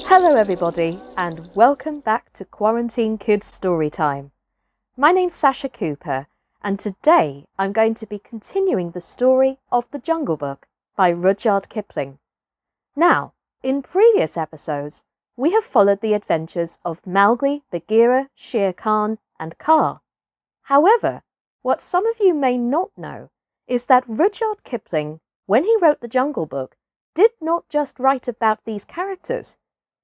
Hello everybody and welcome back to Quarantine Kids Storytime. My name's Sascha Cooper and today I'm going to be continuing the story of The Jungle Book by Rudyard Kipling. Now, in previous episodes, we have followed the adventures of Mowgli, Bagheera, Shere Khan and Kaa. However, what some of you may not know is that Rudyard Kipling, when he wrote The Jungle Book, did not just write about these characters,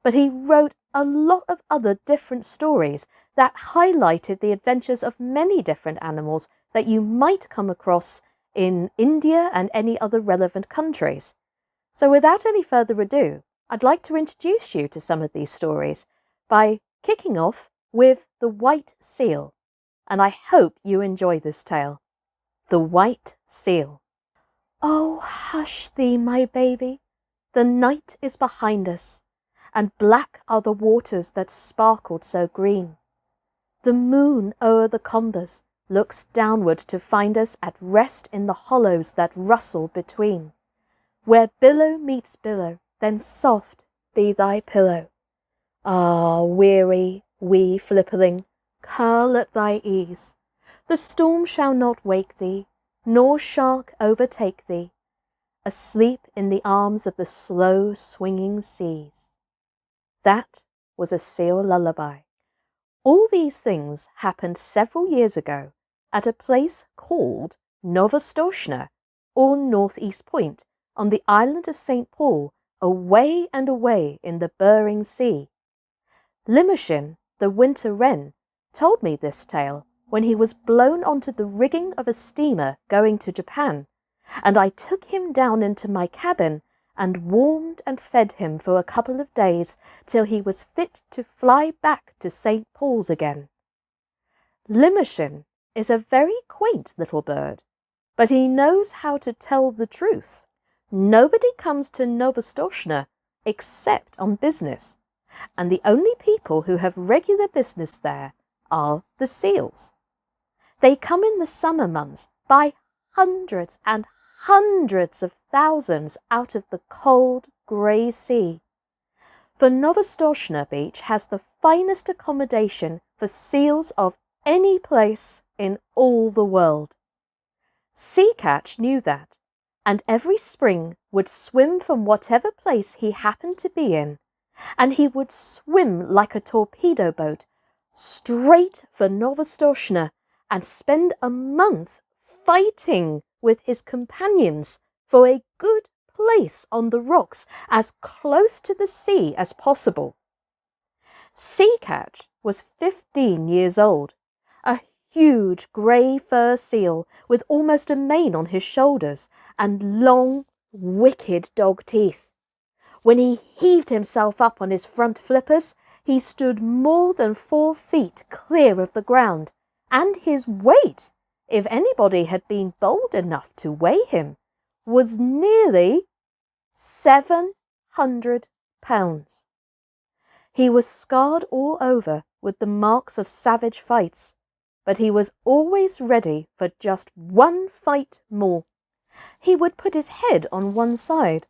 but he wrote a lot of other different stories that highlighted the adventures of many different animals that you might come across in India and any other relevant countries. So without any further ado, I'd like to introduce you to some of these stories by kicking off with The White Seal, and I hope you enjoy this tale. The White Seal. Oh, hush thee, my baby, the night is behind us, and black are the waters that sparkled so green. The moon o'er the combers looks downward to find us at rest in the hollows that rustle between, where billow meets billow, then soft be thy pillow. Ah, weary, wee flipperling, curl at thy ease. The storm shall not wake thee, nor shark overtake thee, asleep in the arms of the slow swinging seas. That was a seal lullaby. All these things happened several years ago at a place called Novostoshna, or Northeast Point, on the island of St. Paul, away and away in the Bering Sea. Limoshin, the winter wren, told me this tale when he was blown onto the rigging of a steamer going to Japan, and I took him down into my cabin and warmed and fed him for a couple of days till he was fit to fly back to St. Paul's again. Limoshin is a very quaint little bird, but he knows how to tell the truth. Nobody comes to Novostoshna except on business, and the only people who have regular business there are the seals. They come in the summer months by hundreds and hundreds of thousands out of the cold grey sea. For Novostoshna Beach has the finest accommodation for seals of any place in all the world. Sea Catch knew that, and every spring would swim from whatever place he happened to be in, and he would swim like a torpedo boat straight for Novostoshna and spend a month fighting with his companions for a good place on the rocks as close to the sea as possible. Sea Catch was 15 years old, a huge grey fur seal with almost a mane on his shoulders and long, wicked dog teeth. When he heaved himself up on his front flippers, he stood more than 4 feet clear of the ground, and his weight, if anybody had been bold enough to weigh him, was nearly 700 pounds. He was scarred all over with the marks of savage fights, but he was always ready for just one fight more. He would put his head on one side,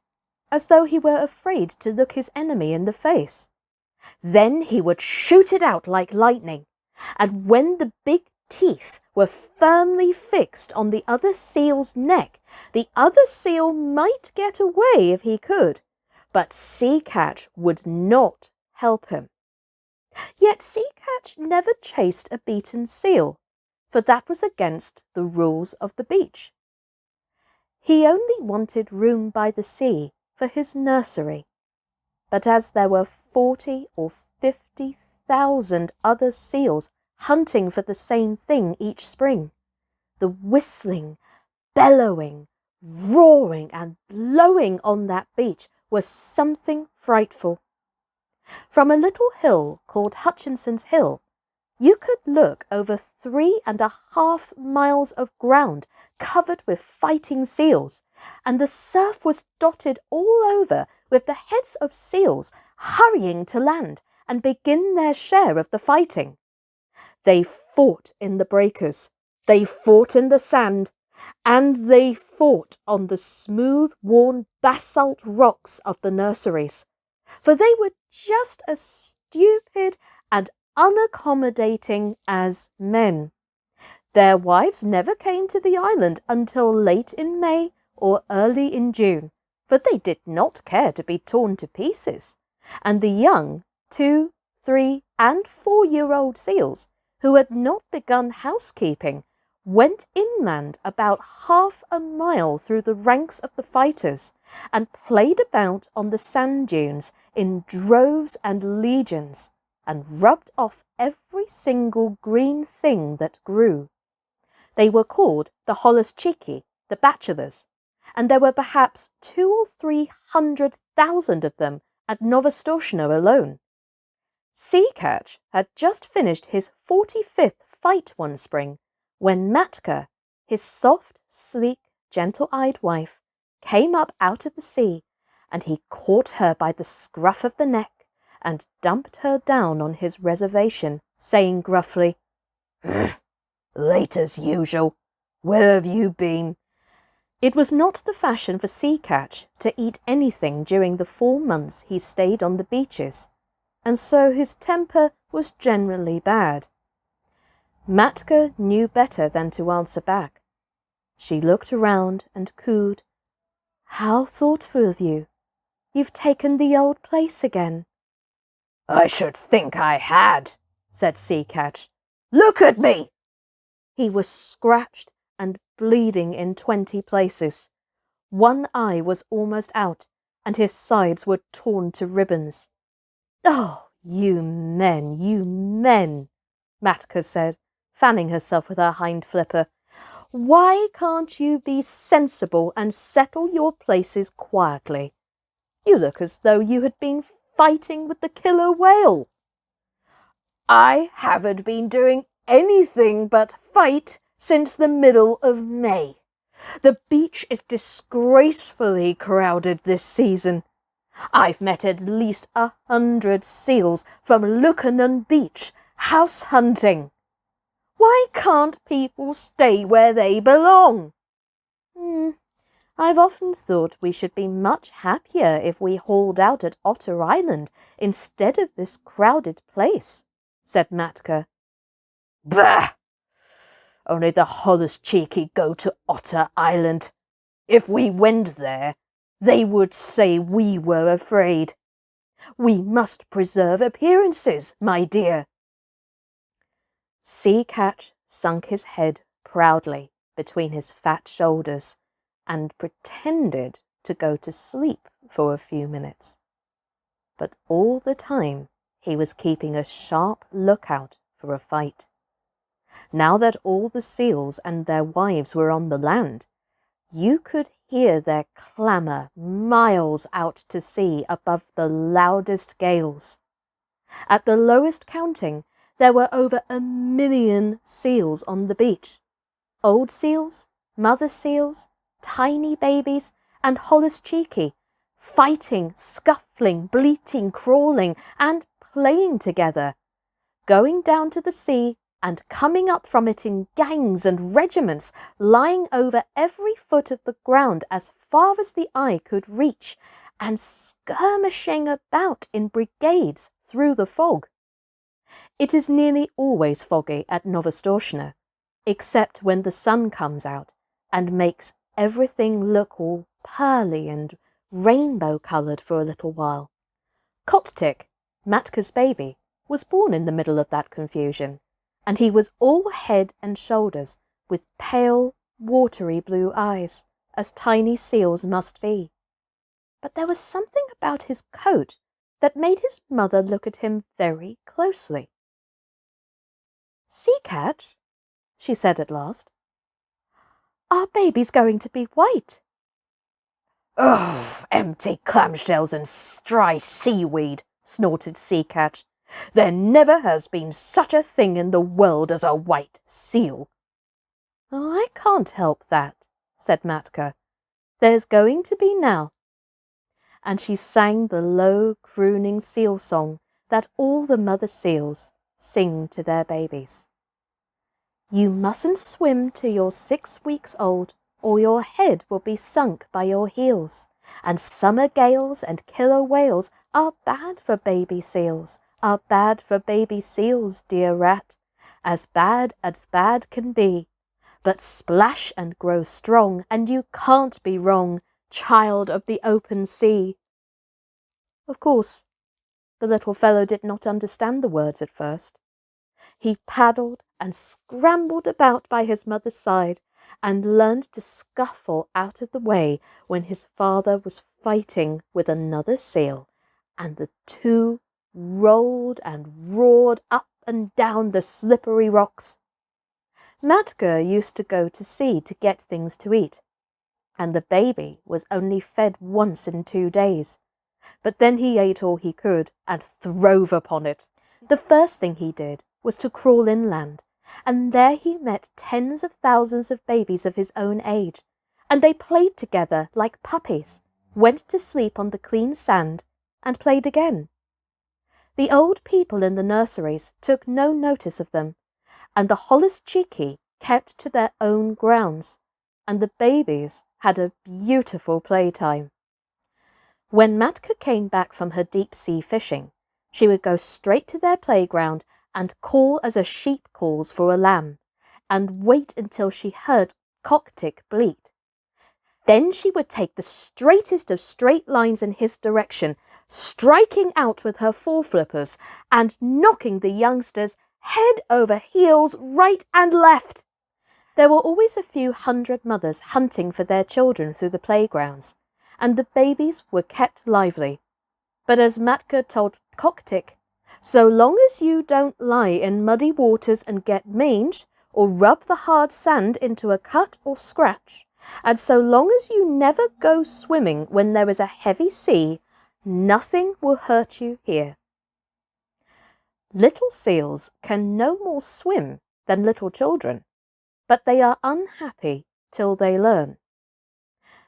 as though he were afraid to look his enemy in the face. Then he would shoot it out like lightning, and when the big teeth were firmly fixed on the other seal's neck, the other seal might get away if he could, but Sea Catch would not help him. Yet Sea Catch never chased a beaten seal, for that was against the rules of the beach. He only wanted room by the sea for his nursery, but as there were 40 or 50,000 other seals hunting for the same thing each spring, the whistling, bellowing, roaring and blowing on that beach was something frightful. From a little hill called Hutchinson's Hill, you could look over 3.5 miles of ground covered with fighting seals, and the surf was dotted all over with the heads of seals hurrying to land and begin their share of the fighting. They fought in the breakers, they fought in the sand, and they fought on the smooth-worn basalt rocks of the nurseries, for they were just as stupid and unaccommodating as men. Their wives never came to the island until late in May or early in June, for they did not care to be torn to pieces, and the young 2, 3, and 4-year-old seals, who had not begun housekeeping, went inland about half a mile through the ranks of the fighters and played about on the sand dunes in droves and legions, and rubbed off every single green thing that grew. They were called the holluschickie, the bachelors, and there were perhaps 200,000 or 300,000 of them at Nova Scotia alone. Sea Catch had just finished his 45th fight one spring when Matka, his soft, sleek, gentle-eyed wife, came up out of the sea, and he caught her by the scruff of the neck and dumped her down on his reservation, saying gruffly, "Late as usual. Where have you been?" It was not the fashion for Sea Catch to eat anything during the 4 months he stayed on the beaches, and so his temper was generally bad. Matka knew better than to answer back. She looked around and cooed, "How thoughtful of you. You've taken the old place again." "I should think I had," said Sea Catch. "Look at me!" He was scratched and bleeding in 20 places. One eye was almost out, and his sides were torn to ribbons. "Oh, you men," Matka said, fanning herself with her hind flipper. "Why can't you be sensible and settle your places quietly? You look as though you had been fighting with the killer whale." "I haven't been doing anything but fight since the middle of May. The beach is disgracefully crowded this season. I've met at least 100 seals from Lukannon Beach house hunting. Why can't people stay where they belong?" "I've often thought we should be much happier if we hauled out at Otter Island instead of this crowded place," said Matka. "Bah! Only the holluschickie go to Otter Island. If we went there, they would say we were afraid. We must preserve appearances, my dear." Sea Catch sunk his head proudly between his fat shoulders and pretended to go to sleep for a few minutes. But all the time he was keeping a sharp lookout for a fight. Now that all the seals and their wives were on the land, you could hear their clamour miles out to sea above the loudest gales. At the lowest counting, there were over 1,000,000 seals on the beach. Old seals, mother seals, tiny babies, and holluschickie, fighting, scuffling, bleating, crawling, and playing together, going down to the sea and coming up from it in gangs and regiments, lying over every foot of the ground as far as the eye could reach, and skirmishing about in brigades through the fog. It is nearly always foggy at Nova Scotia, except when the sun comes out and makes everything look all pearly and rainbow-coloured for a little while. Kotick, Matka's baby, was born in the middle of that confusion, and he was all head and shoulders, with pale, watery blue eyes, as tiny seals must be. But there was something about his coat that made his mother look at him very closely. "Sea Catch," she said at last, "our baby's going to be white." "Ugh, empty clamshells and dry seaweed," snorted Sea Catch. "There never has been such a thing in the world as a white seal." "Oh, I can't help that," said Matka. "There's going to be now." And she sang the low, crooning seal song that all the mother seals sing to their babies. You mustn't swim till you're 6 weeks old, or your head will be sunk by your heels. And summer gales and killer whales are bad for baby seals, are bad for baby seals, dear rat, as bad can be. But splash and grow strong, and you can't be wrong, child of the open sea. Of course, the little fellow did not understand the words at first. He paddled and scrambled about by his mother's side, and learned to scuffle out of the way when his father was fighting with another seal, and the two rolled and roared up and down the slippery rocks. Matka used to go to sea to get things to eat, and the baby was only fed once in 2 days. But then he ate all he could and throve upon it. The first thing he did was to crawl inland, and there he met tens of thousands of babies of his own age, and they played together like puppies, went to sleep on the clean sand, and played again. The old people in the nurseries took no notice of them, and the holluschickie kept to their own grounds, and the babies had a beautiful playtime. When Matka came back from her deep-sea fishing, she would go straight to their playground and call as a sheep calls for a lamb, and wait until she heard Cocktick bleat. Then she would take the straightest of straight lines in his direction, striking out with her foreflippers and knocking the youngsters head over heels right and left. There were always a few hundred mothers hunting for their children through the playgrounds, and the babies were kept lively. But as Matka told Cocktick, so long as you don't lie in muddy waters and get mange, or rub the hard sand into a cut or scratch, and so long as you never go swimming when there is a heavy sea, nothing will hurt you here. Little seals can no more swim than little children, but they are unhappy till they learn.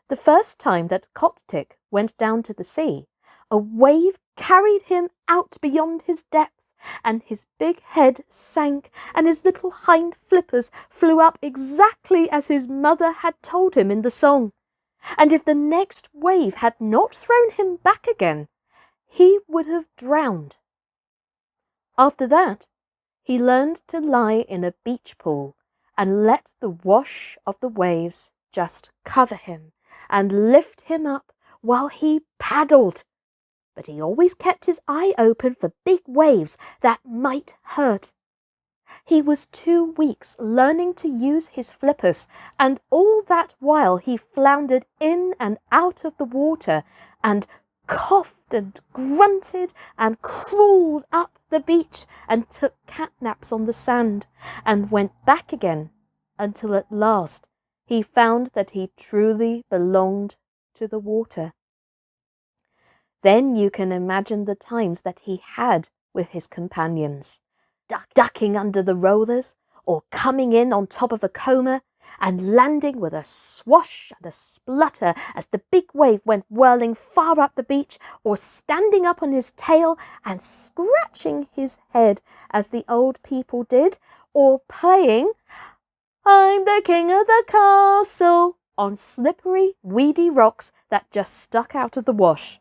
The first time that Cocktick went down to the sea, a wave carried him out beyond his depth, and his big head sank, and his little hind flippers flew up exactly as his mother had told him in the song. And if the next wave had not thrown him back again, he would have drowned. After that, he learned to lie in a beach pool and let the wash of the waves just cover him and lift him up while he paddled. But he always kept his eye open for big waves that might hurt. He was 2 weeks learning to use his flippers, and all that while he floundered in and out of the water, and coughed and grunted and crawled up the beach and took catnaps on the sand, and went back again, until at last he found that he truly belonged to the water. Then you can imagine the times that he had with his companions, ducking under the rollers, or coming in on top of a comber, and landing with a swash and a splutter as the big wave went whirling far up the beach, or standing up on his tail and scratching his head as the old people did, or playing "I'm the king of the castle" on slippery, weedy rocks that just stuck out of the wash.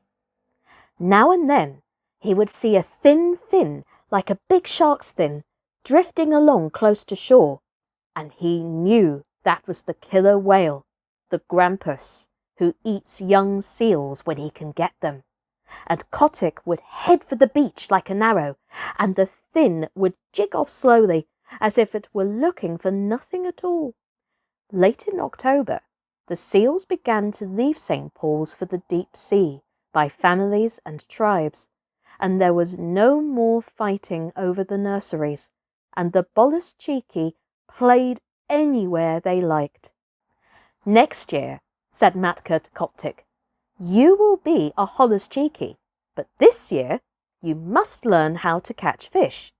Now and then he would see a thin fin, like a big shark's fin, drifting along close to shore, and he knew that was the killer whale, the grampus, who eats young seals when he can get them. And Kotick would head for the beach like an arrow, and the fin would jig off slowly, as if it were looking for nothing at all. Late in October, the seals began to leave St. Paul's for the deep sea, by families and tribes, and there was no more fighting over the nurseries, and the holluschickie played anywhere they liked. "Next year," said Matka to Cocktick, "you will be a holluschickie, but this year you must learn how to catch fish."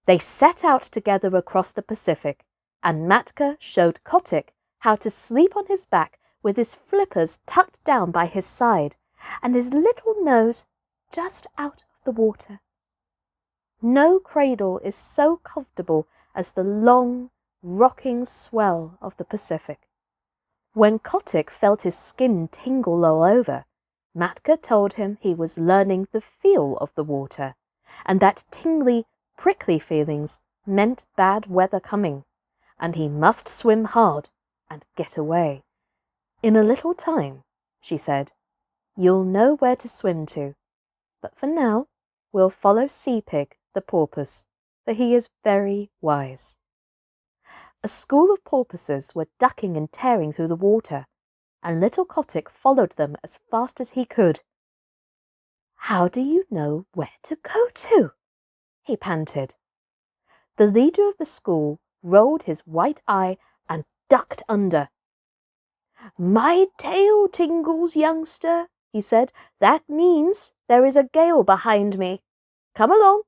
They set out together across the Pacific, and Matka showed Kotick how to sleep on his back with his flippers tucked down by his side, and his little nose just out of the water. No cradle is so comfortable as the long, rocking swell of the Pacific. When Kotick felt his skin tingle all over, Matka told him he was learning the feel of the water, and that tingly, prickly feelings meant bad weather coming, and he must swim hard and get away. In a little time, she said, you'll know where to swim to, but for now we'll follow Sea Pig the porpoise, for he is very wise. A school of porpoises were ducking and tearing through the water, and little Kotick followed them as fast as he could. How do you know where to go to? He panted. The leader of the school rolled his white eye and ducked under. My tail tingles, youngster, he said. That means there is a gale behind me. Come along.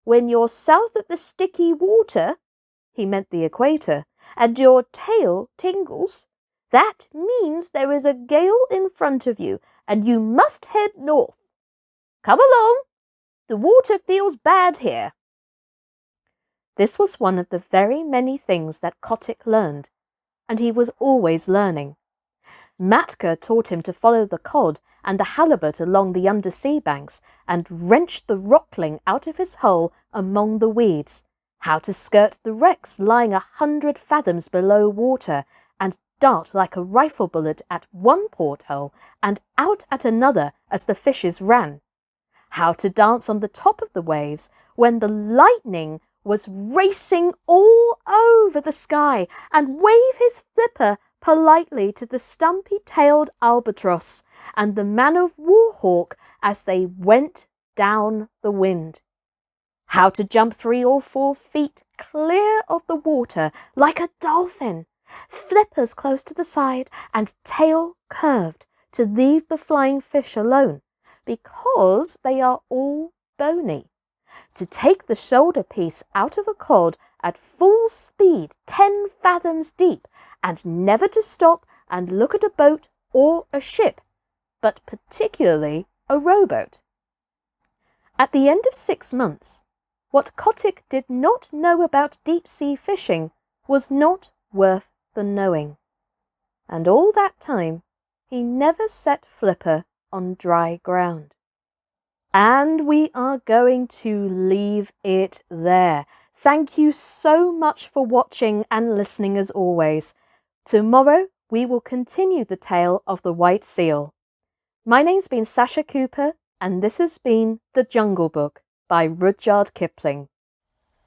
When you're south of the sticky water, he meant the equator, and your tail tingles, that means there is a gale in front of you, and you must head north. Come along. The water feels bad here. This was one of the very many things that Kotick learned, and he was always learning. Matka taught him to follow the cod and the halibut along the undersea banks and wrench the rockling out of his hole among the weeds, how to skirt the wrecks lying 100 fathoms below water and dart like a rifle bullet at one porthole and out at another as the fishes ran, how to dance on the top of the waves when the lightning was racing all over the sky, and wave his flipper politely to the stumpy-tailed albatross and the man-of-war hawk as they went down the wind. How to jump 3 or 4 feet clear of the water like a dolphin, flippers close to the side and tail curved to leave the flying fish alone, because they are all bony. To take the shoulder piece out of a cod at full speed 10 fathoms deep, and never to stop and look at a boat or a ship, but particularly a rowboat. At the end of 6 months, what Kotick did not know about deep-sea fishing was not worth the knowing. And all that time, he never set Flipper on dry ground. And we are going to leave it there. Thank you so much for watching and listening as always. Tomorrow we will continue the tale of the White Seal. My name's been Sascha Cooper, and this has been The Jungle Book by Rudyard Kipling.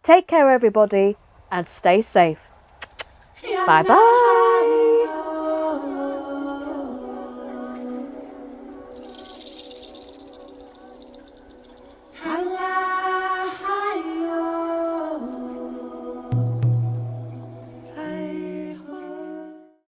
Take care everybody and stay safe. Bye bye.